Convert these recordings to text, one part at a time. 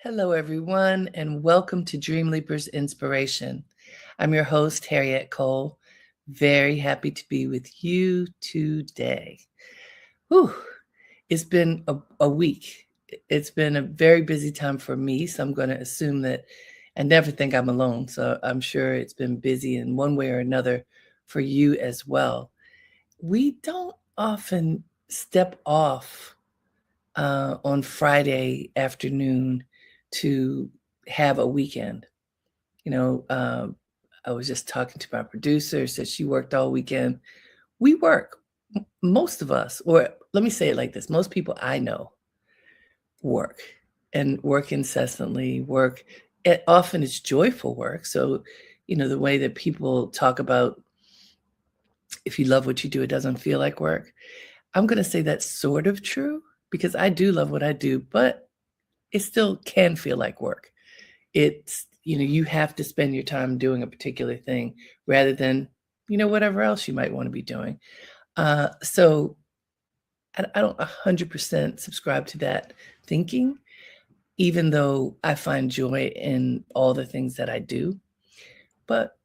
Hello, everyone, and welcome to DREAMLEAPERS Inspiration. I'm your host, Harriet Cole. Very happy to be with you today. Whew, it's been a week. It's been a very busy time for me, so I'm going to assume that I never think I'm alone. So I'm sure it's been busy in one way or another for you as well. We don't often step off on Friday afternoon to have a weekend. You know, I was just talking to my producer, said she worked all weekend. We work, most of us, or let me say it like this, most people I know work and work incessantly, work. Often it's joyful work. So, the way that people talk about if you love what you do, it doesn't feel like work. I'm going to say that's sort of true because I do love what I do, but it still can feel like work. It's, you have to spend your time doing a particular thing rather than, whatever else you might want to be doing. So I don't 100% subscribe to that thinking, even though I find joy in all the things that I do. But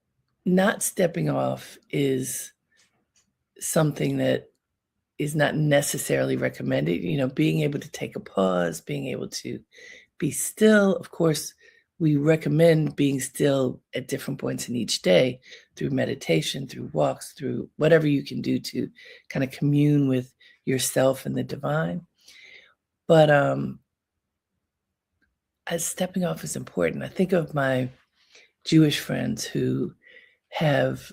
not stepping off is something that is not necessarily recommended. Being able to take a pause, being able to be still. Of course, we recommend being still at different points in each day through meditation, through walks, through whatever you can do to kind of commune with yourself and the divine. But as stepping off is important. I think of my Jewish friends who have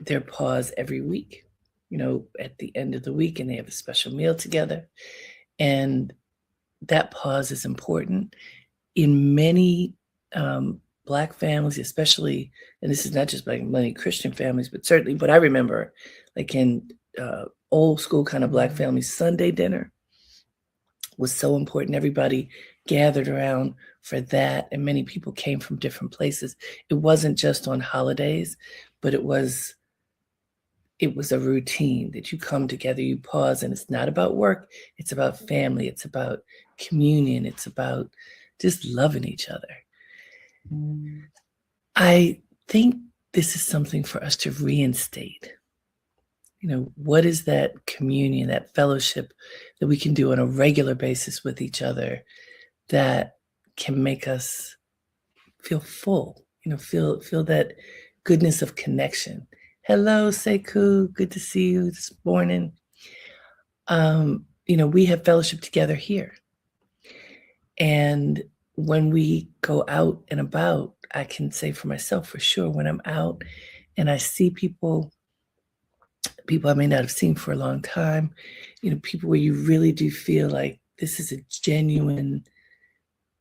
their pause every week, at the end of the week, and they have a special meal together. And that pause is important in many Black families, especially, and this is not just like many Christian families, but certainly what I remember, like in old school kind of Black families, Sunday dinner was so important. Everybody gathered around for that, and many people came from different places. It wasn't just on holidays, but it was a routine that you come together, you pause, and it's not about work. It's about family. It's about communion. It's about just loving each other. I think this is something for us to reinstate. What is that communion, that fellowship that we can do on a regular basis with each other that can make us feel full, feel that goodness of connection. Hello, Sekou. Good to see you this morning. We have fellowship together here. And when we go out and about, I can say for myself, for sure, when I'm out and I see people I may not have seen for a long time, people where you really do feel like this is a genuine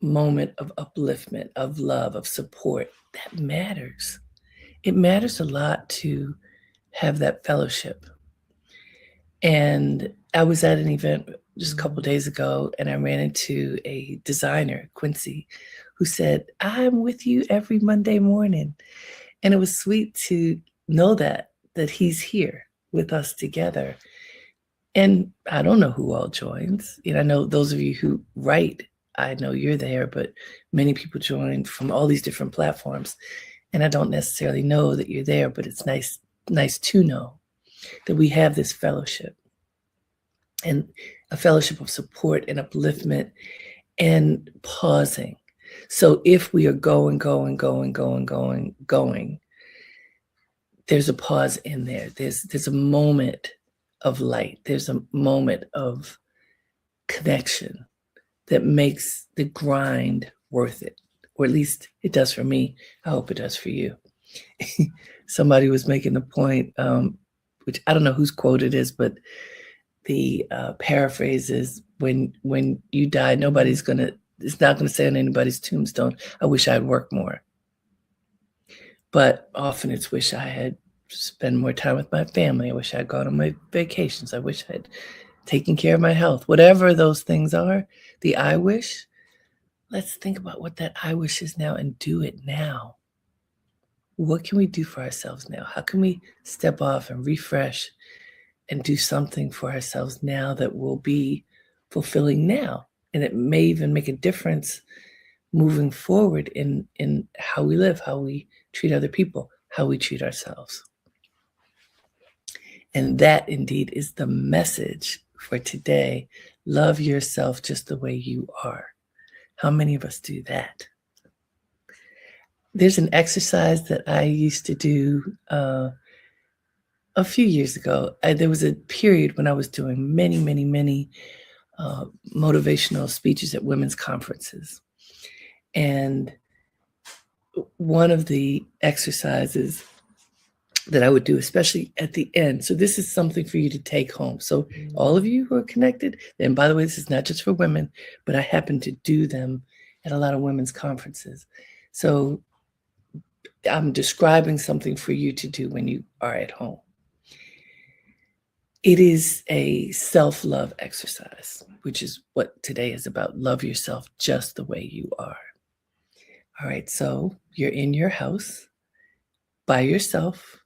moment of upliftment, of love, of support, that matters. It matters a lot to have that fellowship. And I was at an event just a couple of days ago, and I ran into a designer, Quincy, who said, "I'm with you every Monday morning." And it was sweet to know that he's here with us together. And I don't know who all joins. I know those of you who write, I know you're there, but many people join from all these different platforms. And I don't necessarily know that you're there, but it's nice to know that we have this fellowship, and a fellowship of support and upliftment and pausing. So if we are going, there's a pause in there. There's a moment of light. There's a moment of connection that makes the grind worth it, or at least it does for me. I hope it does for you. Somebody was making the point, which I don't know whose quote it is, but the paraphrase is, when you die, it's not gonna say on anybody's tombstone, "I wish I'd worked more." But often it's, wish I had spent more time with my family. I wish I'd gone on my vacations. I wish I'd taken care of my health. Whatever those things are, the I wish, let's think about what that I wish is now and do it now. What can we do for ourselves now? How can we step off and refresh and do something for ourselves now that will be fulfilling now? And it may even make a difference moving forward in how we live, how we treat other people, how we treat ourselves. And that indeed is the message for today. Love yourself just the way you are. How many of us do that? There's an exercise that I used to do a few years ago. There was a period when I was doing many, many, many motivational speeches at women's conferences. And one of the exercises that I would do, especially at the end. So this is something for you to take home. So all of you who are connected, and by the way, this is not just for women, but I happen to do them at a lot of women's conferences. So I'm describing something for you to do when you are at home. It is a self-love exercise, which is what today is about. Love yourself just the way you are. All right, so you're in your house by yourself,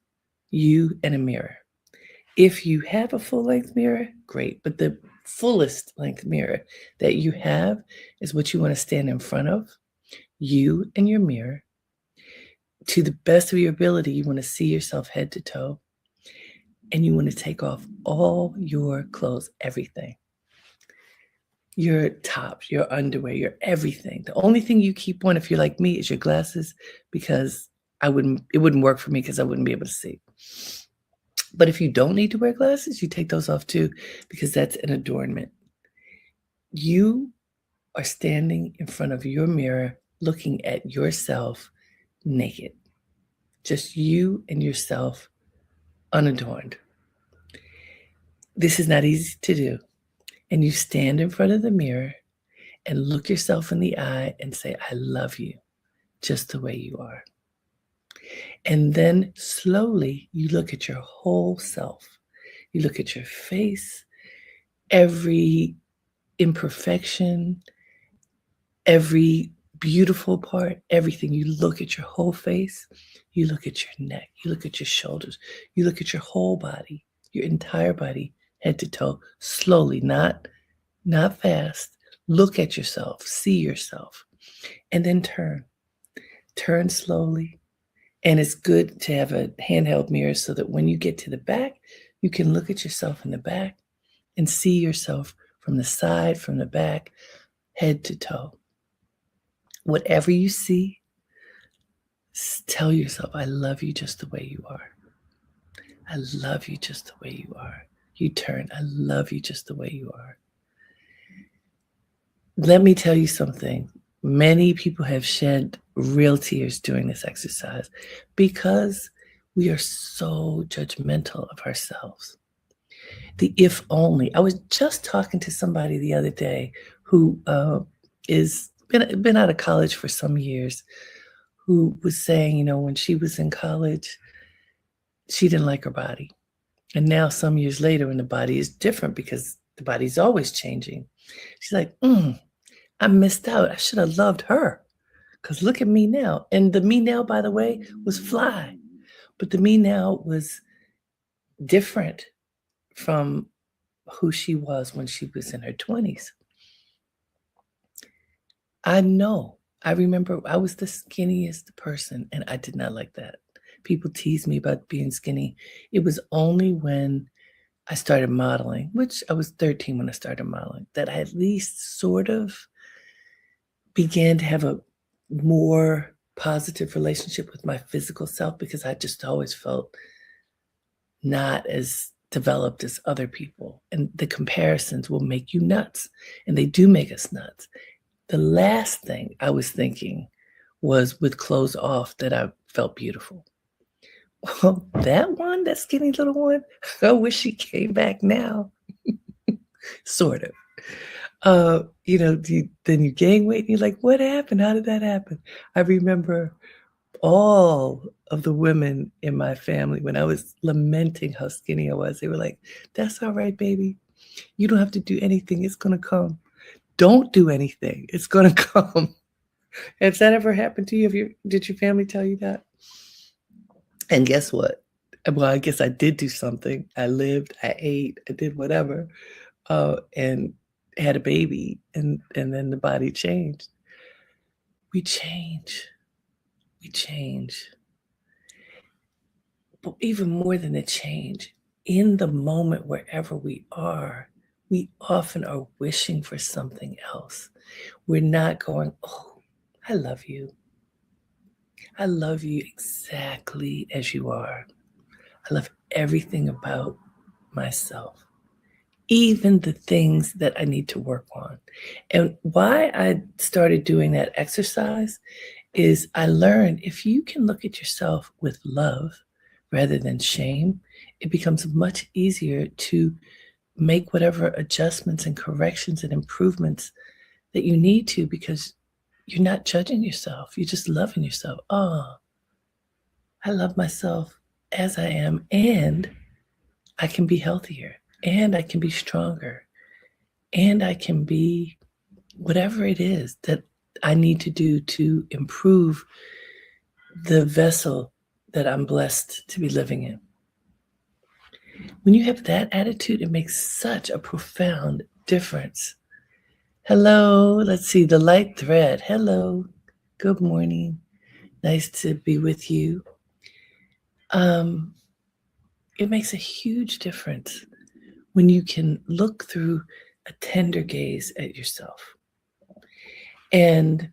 you and a mirror. If you have a full-length mirror, great. But the fullest length mirror that you have is what you want to stand in front of, you and your mirror. To the best of your ability, you want to see yourself head to toe. And you want to take off all your clothes, everything. Your tops, your underwear, your everything. The only thing you keep on, if you're like me, is your glasses, because it wouldn't work for me because I wouldn't be able to see. But if you don't need to wear glasses, you take those off too, because that's an adornment. You are standing in front of your mirror, looking at yourself naked. Just you and yourself, unadorned. This is not easy to do. And you stand in front of the mirror and look yourself in the eye and say, I love you just the way you are. And then slowly you look at your whole self. You look at your face, every imperfection, every beautiful part, everything. You look at your whole face, you look at your neck, you look at your shoulders, you look at your whole body, your entire body, head to toe, slowly, not fast. Look at yourself, see yourself, and then turn slowly. And it's good to have a handheld mirror so that when you get to the back, you can look at yourself in the back and see yourself from the side, from the back, head to toe. Whatever you see, tell yourself, I love you just the way you are. I love you just the way you are. You turn, I love you just the way you are. Let me tell you something. Many people have shed real tears during this exercise because we are so judgmental of ourselves. The if only. I was just talking to somebody the other day who is been out of college for some years, who was saying, when she was in college, she didn't like her body. And now some years later, when the body is different because the body's always changing, she's like, I missed out. I should have loved her, because look at me now. And the me now, by the way, was fly. But the me now was different from who she was when she was in her 20s. I remember I was the skinniest person, and I did not like that. People tease me about being skinny. It was only when I started modeling, which I was 13 when I started modeling, that I at least sort of began to have a more positive relationship with my physical self, because I just always felt not as developed as other people. And the comparisons will make you nuts, and they do make us nuts. The last thing I was thinking was, with clothes off, that I felt beautiful. Well, that skinny little one, I wish she came back now. Sort of. Then you gain weight and you're like, what happened? How did that happen? I remember all of the women in my family, when I was lamenting how skinny I was, they were like, that's all right, baby. You don't have to do anything. It's going to come. Don't do anything. It's going to come. Has that ever happened to you? Did your family tell you that? And guess what? Well, I guess I did do something. I lived, I ate, I did whatever. And had a baby and then the body changed. We change. We change. But even more than the change, in the moment, wherever we often are wishing for something else. We're not going, oh, I love you. I love you exactly as you are. I love everything about myself, even the things that I need to work on. And why I started doing that exercise is I learned if you can look at yourself with love rather than shame, it becomes much easier to make whatever adjustments and corrections and improvements that you need to because you're not judging yourself. You're just loving yourself. Oh, I love myself as I am, and I can be healthier, and I can be stronger, and I can be whatever it is that I need to do to improve the vessel that I'm blessed to be living in. When you have that attitude, it makes such a profound difference. Hello, let's see, the light thread. Hello, good morning. Nice to be with you. It makes a huge difference when you can look through a tender gaze at yourself. And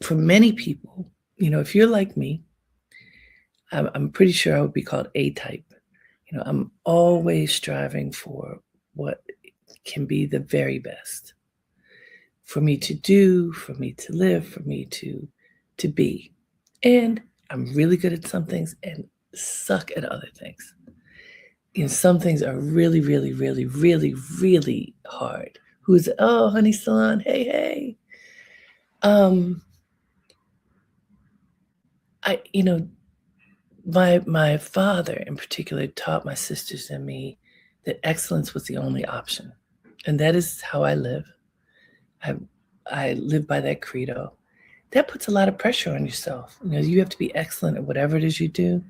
for many people, if you're like me, I'm pretty sure I would be called A-type. I'm always striving for what can be the very best for me to do, for me to live, for me to be. And I'm really good at some things and suck at other things. Some things are really, really, really, really, really hard. Oh, honey salon, hey. My father in particular taught my sisters and me that excellence was the only option. And that is how I live. I live by that credo. That puts a lot of pressure on yourself. You have to be excellent at whatever it is you do.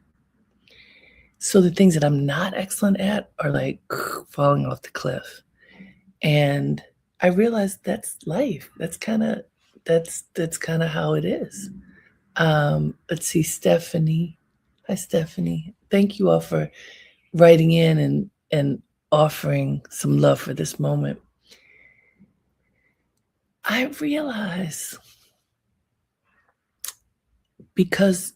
So the things that I'm not excellent at are like falling off the cliff. And I realized that's life. That's kind of how it is. Let's see, Stephanie. Hi, Stephanie. Thank you all for writing in and offering some love for this moment. I realize because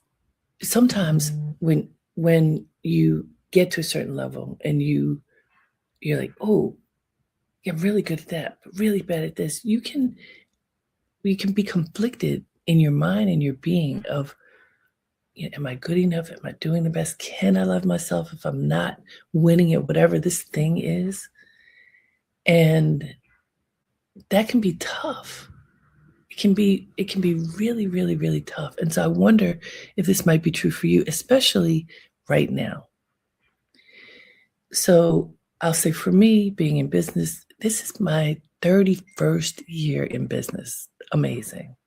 sometimes when you get to a certain level and you're like, oh, I'm really good at that, but really bad at this, you can be conflicted in your mind and your being of, am I good enough? Am I doing the best? Can I love myself if I'm not winning at whatever this thing is? And that can be tough. It can be really, really, really tough. And so I wonder if this might be true for you, especially right now. So I'll say for me, being in business, this is my 31st year in business. Amazing.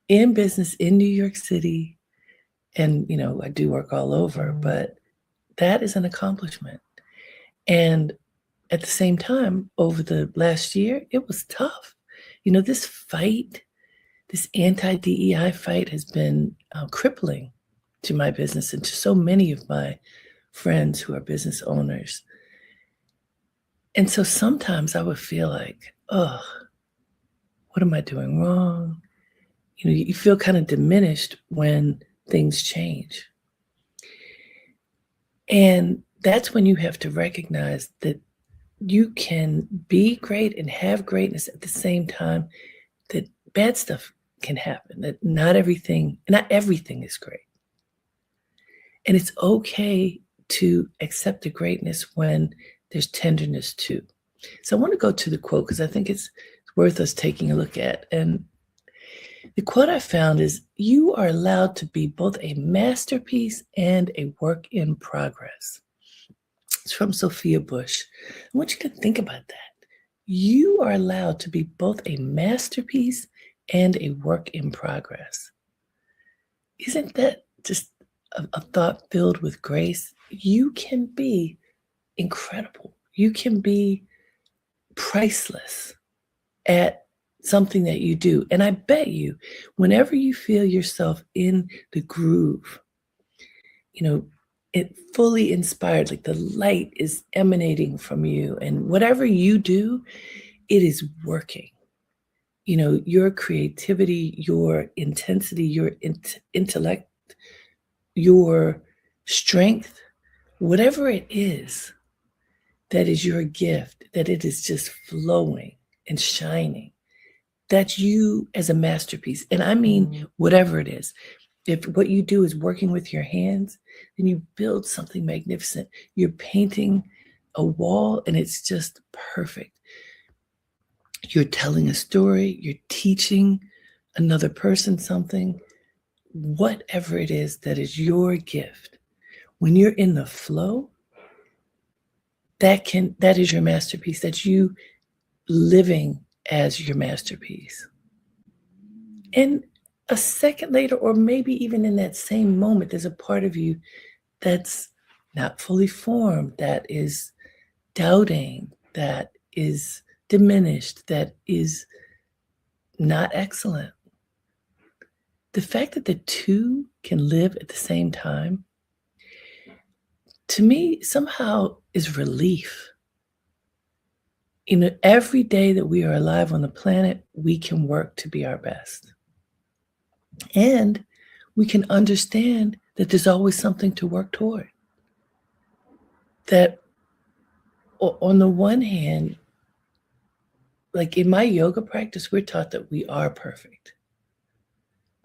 In business in New York City, and I do work all over, but that is an accomplishment. And at the same time, over the last year, it was tough. This fight, this anti-DEI fight has been crippling to my business and to so many of my friends who are business owners. And so sometimes I would feel like, oh, what am I doing wrong? You feel kind of diminished when things change. And that's when you have to recognize that you can be great and have greatness at the same time, that bad stuff can happen, that not everything is great. And it's okay to accept the greatness when there's tenderness too. So I want to go to the quote because I think it's worth us taking a look at. And the quote I found is, "You are allowed to be both a masterpiece and a work in progress." It's from Sophia Bush. I want you to think about that. You are allowed to be both a masterpiece and a work in progress. Isn't that just a thought filled with grace? You can be incredible. You can be priceless at something that you do. And I bet you, whenever you feel yourself in the groove, it fully inspired, like the light is emanating from you, and whatever you do, it is working. Your creativity, your intensity, your intellect, your strength, whatever it is, that is your gift, that it is just flowing and shining. That's you as a masterpiece. And I mean, whatever it is. If what you do is working with your hands, then you build something magnificent. You're painting a wall and it's just perfect. You're telling a story, you're teaching another person something, whatever it is that is your gift. When you're in the flow, that is your masterpiece. That's you living as your masterpiece. And a second later, or maybe even in that same moment, there's a part of you that's not fully formed, that is doubting, that is diminished, that is not excellent. The fact that the two can live at the same time, to me, somehow is relief. Every day that we are alive on the planet, we can work to be our best. And we can understand that there's always something to work toward. That on the one hand, like in my yoga practice, we're taught that we are perfect.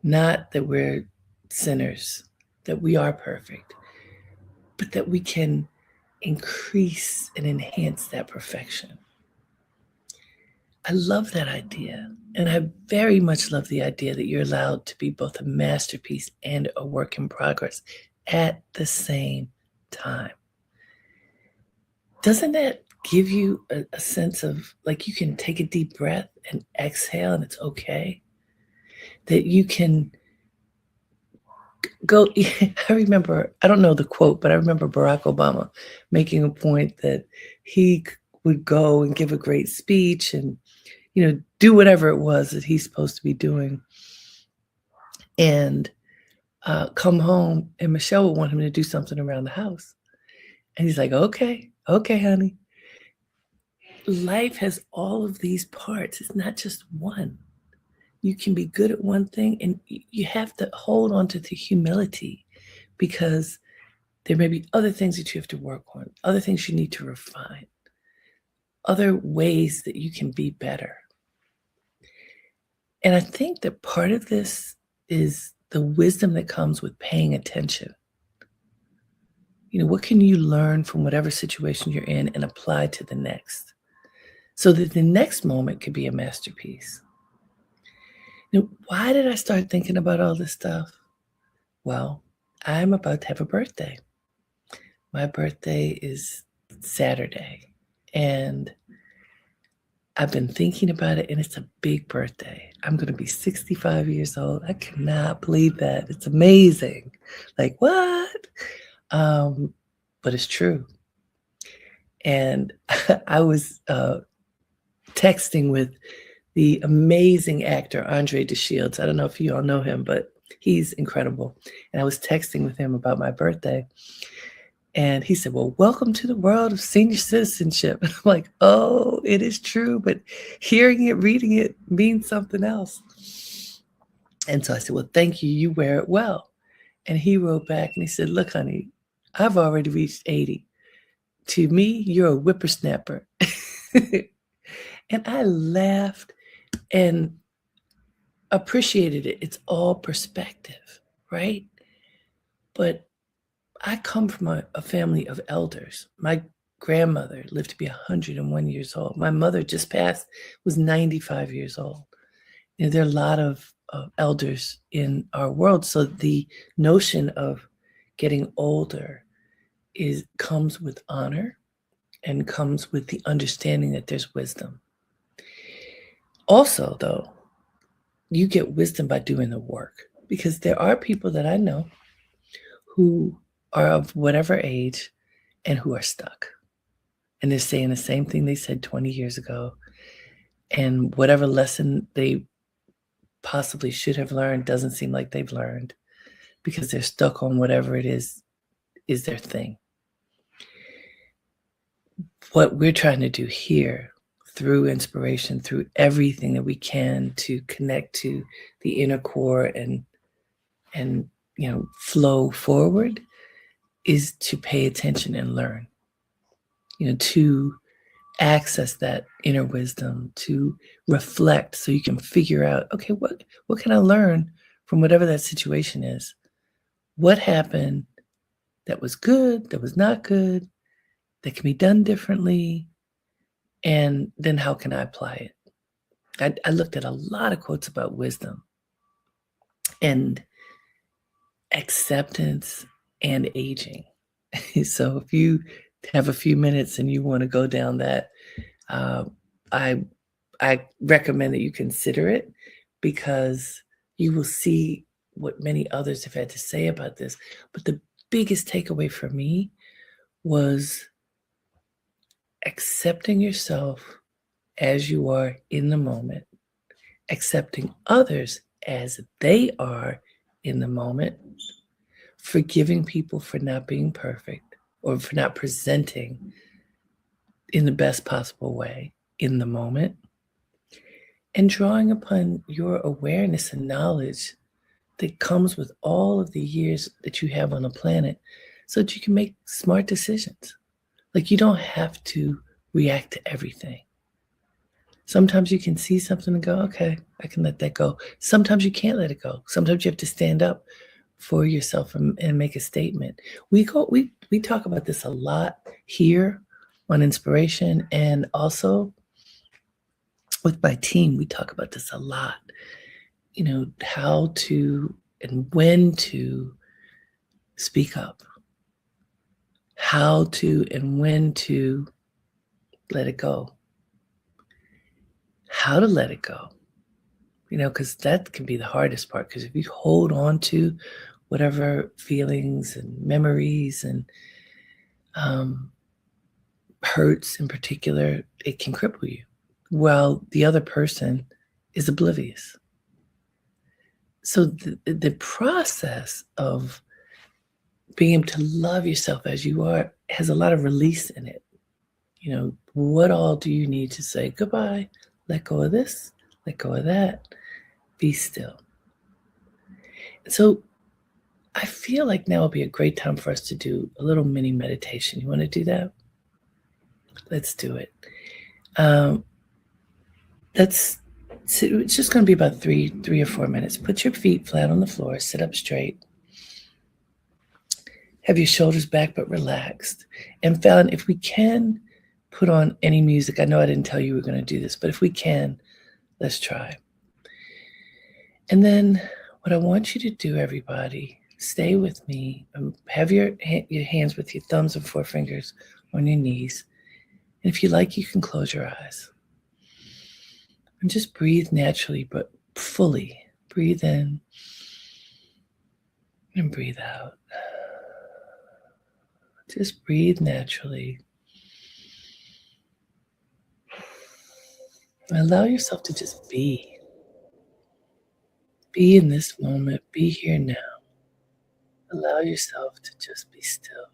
Not that we're sinners, that we are perfect, but that we can increase and enhance that perfection. I love that idea. And I very much love the idea that you're allowed to be both a masterpiece and a work in progress at the same time. Doesn't that give you a sense of like you can take a deep breath and exhale and it's okay? That you can go. I remember, I don't know the quote, but I remember Barack Obama making a point that he would go and give a great speech and do whatever it was that he's supposed to be doing, and come home, and Michelle would want him to do something around the house. And he's like, okay, honey. Life has all of these parts. It's not just one. You can be good at one thing, and you have to hold on to the humility, because there may be other things that you have to work on, other things you need to refine, other ways that you can be better. And I think that part of this is the wisdom that comes with paying attention. What can you learn from whatever situation you're in and apply to the next, so that the next moment could be a masterpiece? Why did I start thinking about all this stuff? Well, I'm about to have a birthday. My birthday is Saturday, and I've been thinking about it, and it's a big birthday. I'm going to be 65 years old. I cannot believe that. It's amazing. Like, what? But it's true. And I was texting with the amazing actor, Andre DeShields. I don't know if you all know him, but he's incredible. And I was texting with him about my birthday. And he said, well, welcome to the world of senior citizenship. And I'm like, oh, it is true. But hearing it, reading it means something else. And so I said, well, thank you. You wear it well. And he wrote back and he said, look, honey, I've already reached 80. To me, you're a whippersnapper. And I laughed and appreciated it. It's all perspective, right? But I come from a family of elders. My grandmother lived to be 101 years old. My mother just passed, was 95 years old. There are a lot of elders in our world. So the notion of getting older comes with honor and comes with the understanding that there's wisdom. Also, though, you get wisdom by doing the work, because there are people that I know who are of whatever age and who are stuck. and they're saying the same thing they said 20 years ago. And whatever lesson they possibly should have learned doesn't seem like they've learned because they're stuck on whatever it is their thing. What we're trying to do here through inspiration, through everything that we can to connect to the inner core and flow forward is to pay attention and learn, to access that inner wisdom, to reflect so you can figure out, okay, what can I learn from whatever that situation is? What happened that was good, that was not good, that can be done differently, and then how can I apply it? I looked at a lot of quotes about wisdom and acceptance and aging. So if you have a few minutes and you want to go down that, I recommend that you consider it because you will see what many others have had to say about this. But the biggest takeaway for me was accepting yourself as you are in the moment, accepting others as they are in the moment, forgiving people for not being perfect or for not presenting in the best possible way in the moment, and drawing upon your awareness and knowledge that comes with all of the years that you have on the planet so that you can make smart decisions. Like, you don't have to react to everything. Sometimes you can see something and go, okay, I can let that go. Sometimes you can't let it go. Sometimes you have to stand up for yourself and make a statement. We talk about this a lot here on Inspiration, and also with my team, we talk about this a lot. How to and when to speak up, how to and when to let it go, how to let it go, because that can be the hardest part. Because if you hold on to whatever feelings and memories and hurts in particular, it can cripple you, while the other person is oblivious. So the process of being able to love yourself as you are has a lot of release in it. What all do you need to say goodbye, let go of this, let go of that, be still. So I feel like now would be a great time for us to do a little mini meditation. You want to do that? Let's do it. It's just going to be about three or 4 minutes. Put your feet flat on the floor, sit up straight. Have your shoulders back but relaxed. And Fallon, if we can put on any music, I know I didn't tell you we were going to do this, but if we can, let's try. And then what I want you to do, everybody, stay with me. Have your hands with your thumbs and forefingers on your knees. And if you like, you can close your eyes. And just breathe naturally, but fully. Breathe in and breathe out. Just breathe naturally. Allow yourself to just be. Be in this moment. Be here now. Allow yourself to just be still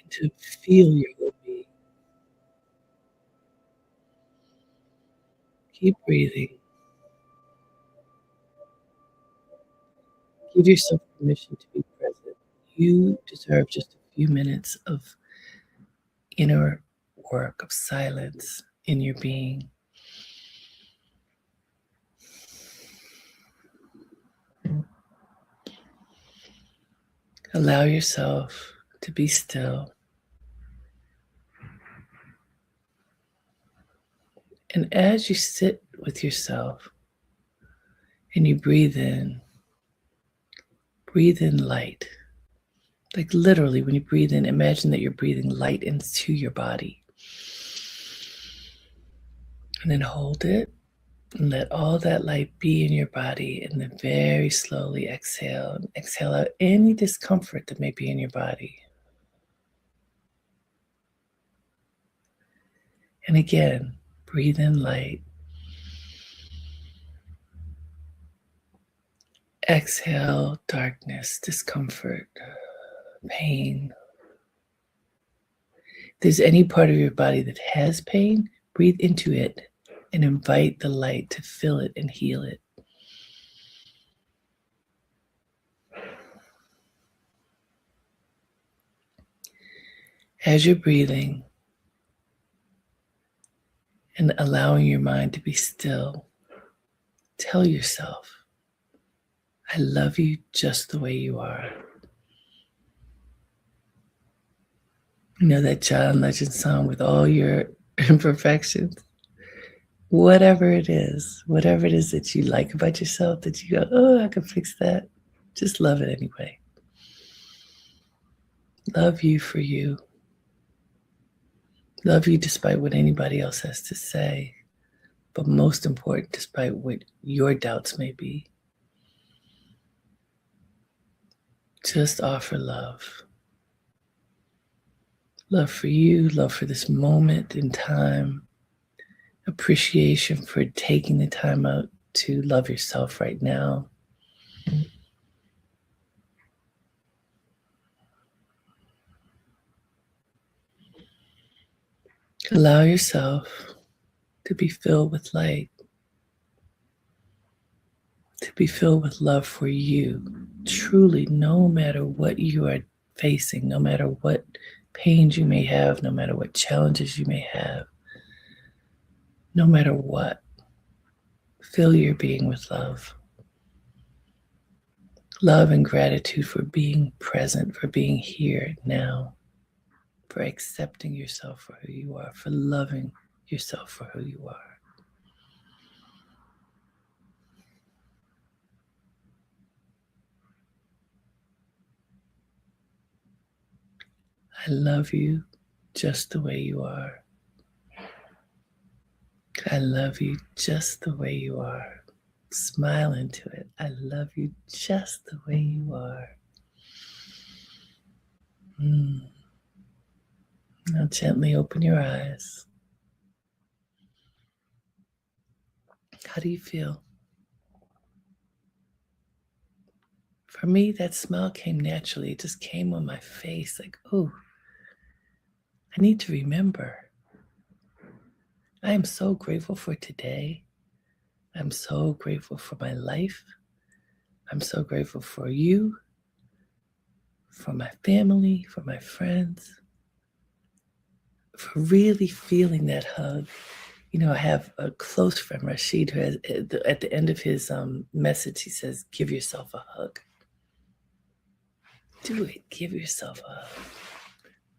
and to feel your whole being. Keep breathing. Give yourself permission to be present. You deserve just a few minutes of inner work, of silence in your being. Allow yourself to be still. And as you sit with yourself and you breathe in light. Like literally, when you breathe in, imagine that you're breathing light into your body. And then hold it and let all that light be in your body. And then very slowly exhale. And exhale out any discomfort that may be in your body. And again, breathe in light. Exhale darkness, discomfort, pain. If there's any part of your body that has pain, breathe into it and invite the light to fill it and heal it. As you're breathing and allowing your mind to be still, tell yourself, I love you just the way you are. You know that John Legend song, with all your imperfections? Whatever it is that you like about yourself, that you go, oh, I can fix that. Just love it anyway. Love you for you. Love you despite what anybody else has to say. But most important, despite what your doubts may be. Just offer love. Love for you, love for this moment in time. Appreciation for taking the time out to love yourself right now. Allow yourself to be filled with light, to be filled with love for you. Truly, no matter what you are facing, no matter what pains you may have, no matter what challenges you may have, no matter what, fill your being with love. Love and gratitude for being present, for being here now, for accepting yourself for who you are, for loving yourself for who you are. I love you just the way you are. I love you just the way you are. Smile into it. I love you just the way you are. Now gently open your eyes. How do you feel? For me, that smile came naturally. It just came on my face like, oh, I need to remember. I am so grateful for today. I'm so grateful for my life. I'm so grateful for you, for my family, for my friends, for really feeling that hug. You know, I have a close friend, Rashid, who has, at the end of his message, he says, give yourself a hug. Do it. Give yourself a hug.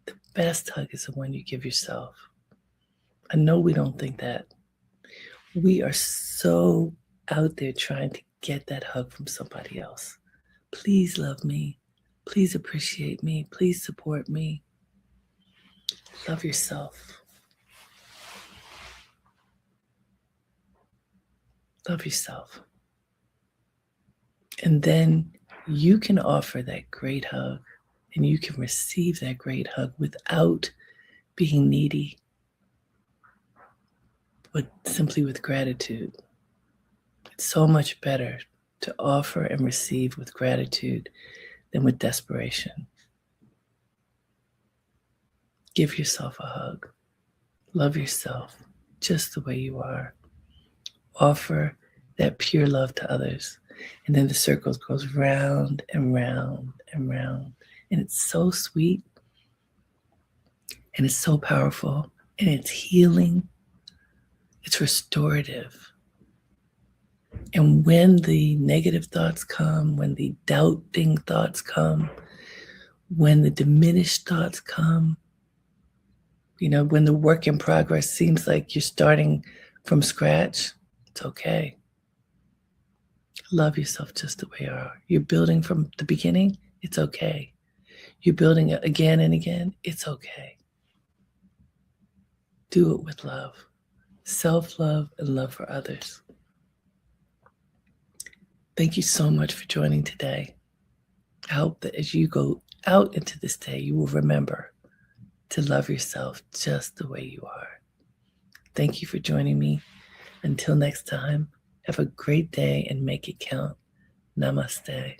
The best hug is the one you give yourself. I know we don't think that. We are so out there trying to get that hug from somebody else. Please love me. Please appreciate me. Please support me. Love yourself. Love yourself. And then you can offer that great hug, and you can receive that great hug without being needy, but simply with gratitude. It's so much better to offer and receive with gratitude than with desperation. Give yourself a hug. Love yourself just the way you are. Offer that pure love to others. And then the circle goes round and round and round. And it's so sweet. And it's so powerful. And it's healing. It's restorative. And when the negative thoughts come, when the doubting thoughts come, when the diminished thoughts come, you know, when the work in progress seems like you're starting from scratch, it's okay. Love yourself just the way you are. You're building from the beginning, it's okay. You're building it again and again, it's okay. Do it with love, self-love, and love for others. Thank you so much for joining today. I hope that as you go out into this day, you will remember to love yourself just the way you are. Thank you for joining me. Until next time, have a great day and make it count. Namaste.